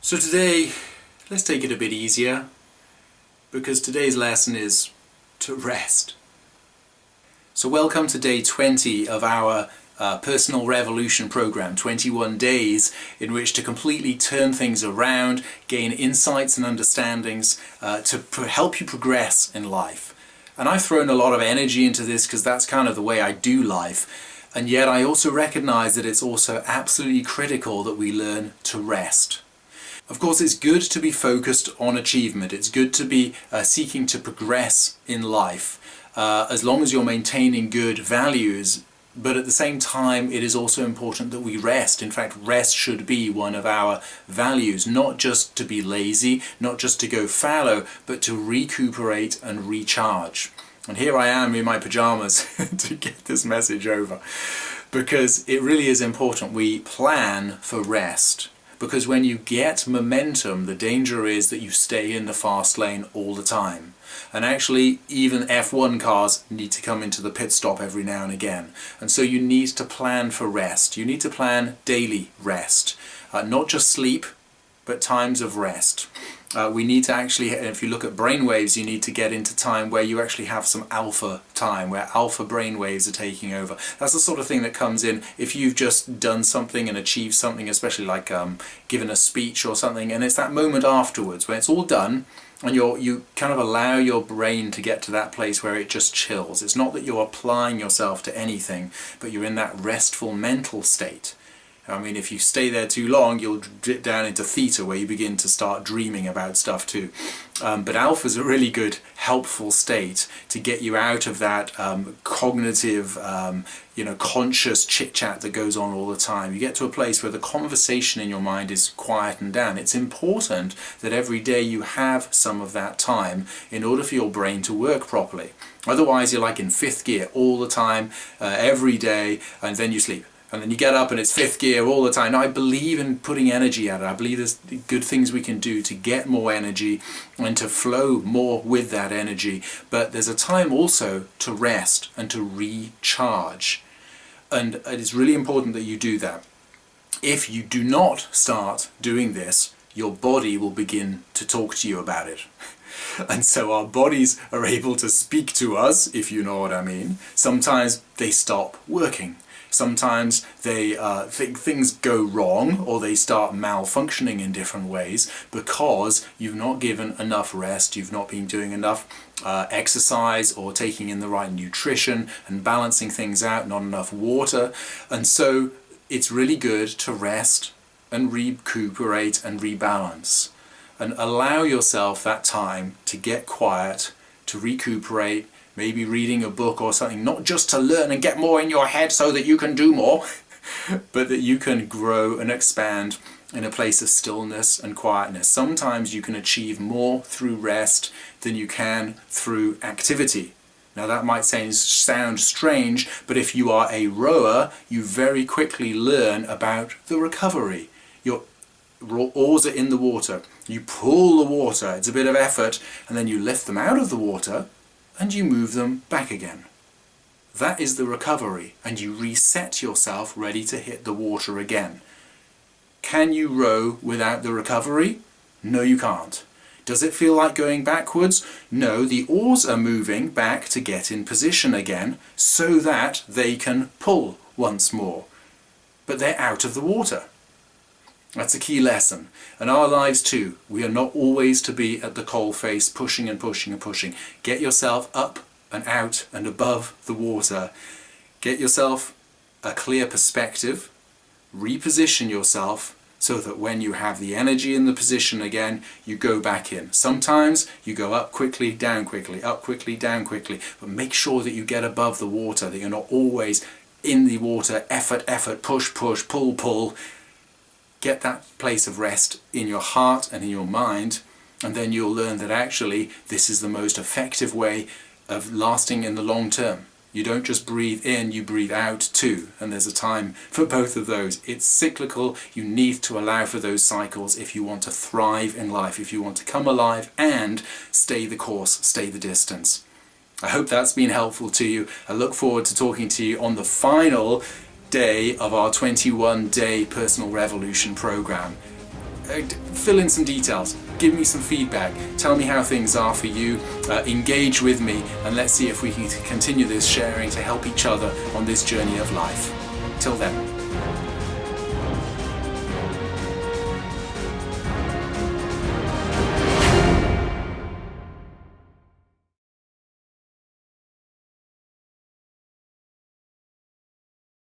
So today, let's take it a bit easier, because today's lesson is to rest. So welcome to day 20 of our Personal Revolution program, 21 days in which to completely turn things around, gain insights and understandings to help you progress in life. And I've thrown a lot of energy into this because that's kind of the way I do life. And yet I also recognize that it's also absolutely critical that we learn to rest. Of course, it's good to be focused on achievement. It's good to be seeking to progress in life as long as you're maintaining good values. But at the same time, it is also important that we rest. In fact, rest should be one of our values, not just to be lazy, not just to go fallow, but to recuperate and recharge. And here I am in my pajamas to get this message over, because it really is important we plan for rest. Because when you get momentum, the danger is that you stay in the fast lane all the time. And actually, even F1 cars need to come into the pit stop every now and again. And so you need to plan for rest. You need to plan daily rest. Not just sleep, but times of rest. We need to actually, if you look at brain waves, you need to get into time where you actually have some alpha time, where alpha brain waves are taking over. That's the sort of thing that comes in if you've just done something and achieved something, especially like given a speech or something, and it's that moment afterwards when it's all done and you kind of allow your brain to get to that place where it just chills. It's not that you're applying yourself to anything, but you're in that restful mental state. I mean, if you stay there too long, you'll dip down into theta, where you begin to start dreaming about stuff too. But alpha is a really good, helpful state to get you out of that cognitive, conscious chit-chat that goes on all the time. You get to a place where the conversation in your mind is quietened down. It's important that every day you have some of that time in order for your brain to work properly. Otherwise, you're like in fifth gear all the time, every day, and then you sleep. And then you get up and it's fifth gear all the time. Now, I believe in putting energy at it. I believe there's good things we can do to get more energy and to flow more with that energy. But there's a time also to rest and to recharge. And it is really important that you do that. If you do not start doing this, your body will begin to talk to you about it. And so our bodies are able to speak to us, if you know what I mean. Sometimes they stop working. Sometimes they think things go wrong, or they start malfunctioning in different ways because you've not given enough rest, you've not been doing enough exercise or taking in the right nutrition and balancing things out, not enough water. And so it's really good to rest and recuperate and rebalance and allow yourself that time to get quiet, to recuperate, maybe reading a book or something, not just to learn and get more in your head so that you can do more, but that you can grow and expand in a place of stillness and quietness. Sometimes you can achieve more through rest than you can through activity. Now that might sound strange, but if you are a rower, you very quickly learn about the recovery. Your oars are in the water. You pull the water, it's a bit of effort, and then you lift them out of the water and you move them back again. That is the recovery, and you reset yourself ready to hit the water again. Can you row without the recovery? No, you can't. Does it feel like going backwards? No, the oars are moving back to get in position again so that they can pull once more. But they're out of the water. That's a key lesson. And our lives too, we are not always to be at the coalface pushing and pushing and pushing. Get yourself up and out and above the water. Get yourself a clear perspective. Reposition yourself so that when you have the energy in the position again, you go back in. Sometimes you go up quickly, down quickly, up quickly, down quickly. But make sure that you get above the water, that you're not always in the water, effort, push, pull, pull. Get that place of rest in your heart and in your mind, and then you'll learn that actually this is the most effective way of lasting in the long term. You don't just breathe in, you breathe out too, and there's a time for both of those. It's cyclical. You need to allow for those cycles if you want to thrive in life, if you want to come alive and stay the course, stay the distance. I hope that's been helpful to you. I look forward to talking to you on the final day of our 21-day Personal Revolution program. fill in some details, give me some feedback, tell me how things are for you, engage with me, and let's see if we can continue this sharing to help each other on this journey of life. Till then.